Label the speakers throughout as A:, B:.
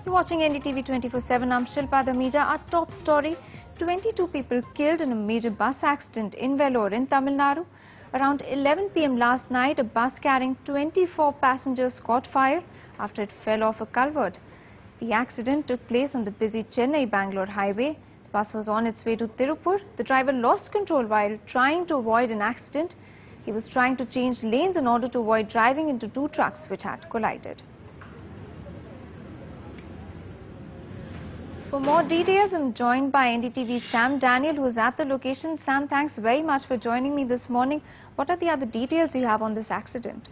A: You're watching NDTV 24/7. I'm Shilpa Dhamija. Our top story: 22 people killed in a major bus accident in Vellore in Tamil Nadu. Around 11 p.m. last night, a bus carrying 24 passengers caught fire after it fell off a culvert. The accident took place on the busy Chennai-Bangalore highway. The bus was on its way to Tirupur. The driver lost control while trying to avoid an accident. He was trying to change lanes in order to avoid driving into two trucks which had collided. For more details, I'm joined by NDTV's Sam Daniel, who is at the location. Sam, thanks very much for joining me this morning. What are the other details you have on this accident?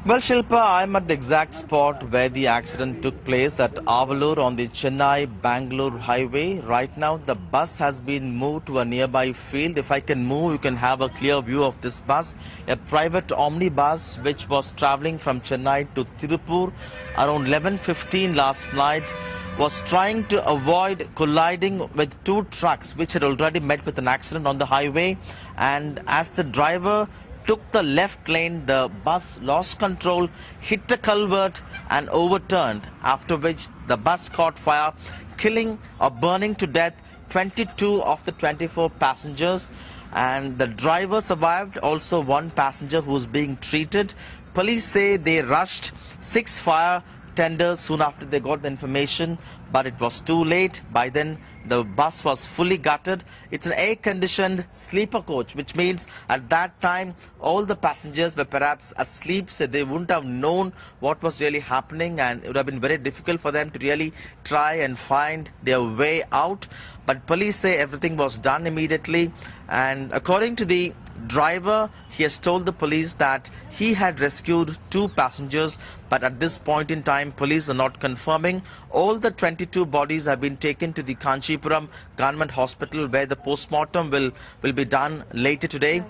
B: Well, Shilpa, I'm at the exact spot where the accident took place at Avalur on the Chennai-Bangalore highway. Right now, the bus has been moved to a nearby field. If I can move, you can have a clear view of this bus. A private omnibus which was traveling from Chennai to Tirupur around 11:15 last night was trying to avoid colliding with two trucks which had already met with an accident on the highway. And as the driver took the left lane, the bus lost control, hit a culvert and overturned, after which the bus caught fire, killing or burning to death 22 of the 24 passengers. And the driver survived, also one passenger who was being treated. Police say they rushed 6 fire tenders soon after they got the information, but it was too late. By then the bus was fully gutted. It's an air-conditioned sleeper coach, which means at that time all the passengers were perhaps asleep, so they wouldn't have known what was really happening, and it would have been very difficult for them to really try and find their way out. But police say everything was done immediately, and according to the driver, he has told the police that he had rescued 2 passengers, but at this point in time police are not confirming. All the 22 bodies have been taken to the Kanchipuram Government Hospital, where the postmortem will be done later today.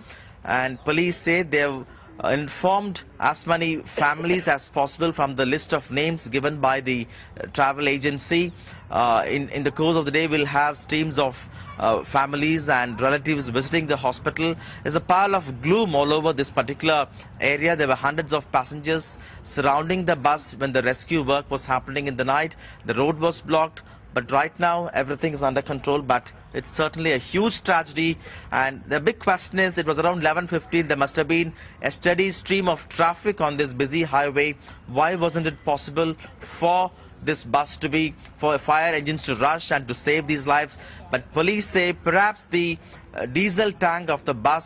B: And police say they have informed as many families as possible from the list of names given by the travel agency. In the course of the day, we'll have teams of families and relatives visiting the hospital. There's a pile of gloom all over this particular area. There were hundreds of passengers surrounding the bus when the rescue work was happening in the night. The road was blocked, but right now everything is under control. But it's certainly a huge tragedy, and the big question is, it was around 11:15. There must have been a steady stream of traffic on this busy highway. Why wasn't it possible for this bus to be, for fire engines to rush and to save these lives? But police say perhaps the diesel tank of the bus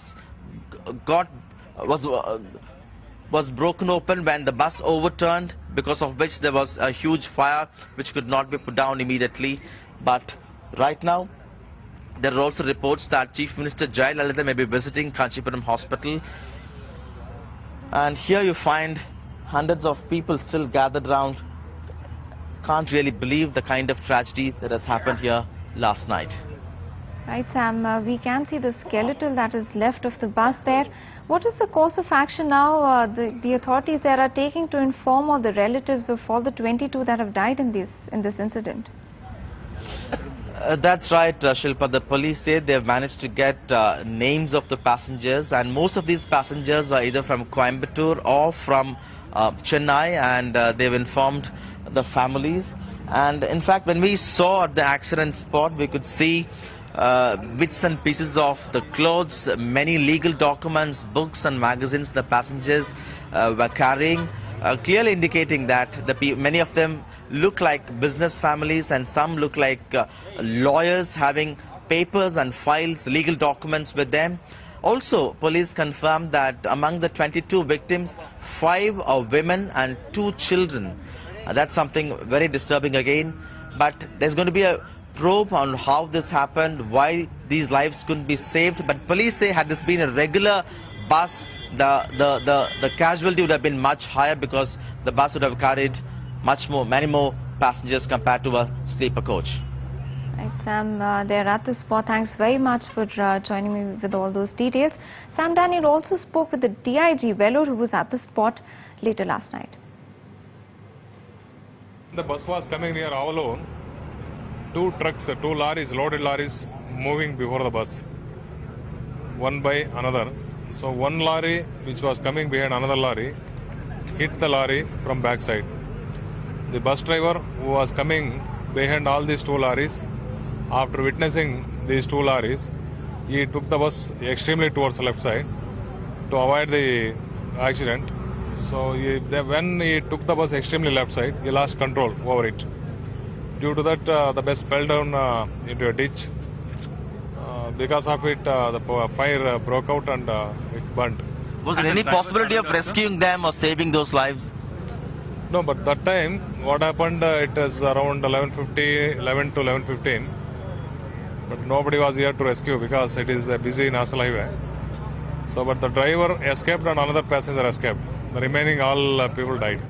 B: was broken open when the bus overturned, because of which there was a huge fire which could not be put down immediately. But right now there are also reports that Chief Minister Jayalalitha may be visiting Kanchipuram Hospital, and here you find hundreds of people still gathered around. Can't really believe the kind of tragedy that has happened here last night.
A: Right, Sam, we can see the skeletal that is left of the bus there. What is the course of action now the authorities there are taking to inform all the relatives of all the 22 that have died in this incident?
B: That's right, Shilpa. The police say they have managed to get names of the passengers, and most of these passengers are either from Coimbatore or from Chennai, and they've informed the families. And in fact, when we saw at the accident spot, we could see bits and pieces of the clothes, many legal documents, books and magazines the passengers were carrying, clearly indicating that many of them look like business families, and some look like lawyers having papers and files, legal documents with them. Also, police confirmed that among the 22 victims, 5 are women and 2 children. That's something very disturbing again. But there's going to be a probe on how this happened, why these lives couldn't be saved. But police say had this been a regular bus, the casualty would have been much higher, because the bus would have carried many more passengers compared to a sleeper coach.
A: Right, Sam, they're at the spot. Thanks very much for joining me with all those details. Sam Daniel also spoke with the DIG Vellore, who was at the spot later last night.
C: The bus was coming near Avalur. 2 trucks, 2 lorries, loaded lorries, moving before the bus, one by another. So one lorry which was coming behind another lorry hit the lorry from backside. The bus driver who was coming behind all these two lorries, after witnessing these two lorries, he took the bus extremely towards the left side to avoid the accident. So when he took the bus extremely left side, he lost control over it. Due to that, the bus fell down into a ditch. Because of it, the fire broke out and it burnt.
B: Was there any possibility of rescuing them or saving those lives?
C: No, but that time, what happened, it is around 11 to 11:15. But nobody was here to rescue because it is a busy national highway. So, but the driver escaped and another passenger escaped. The remaining all people died.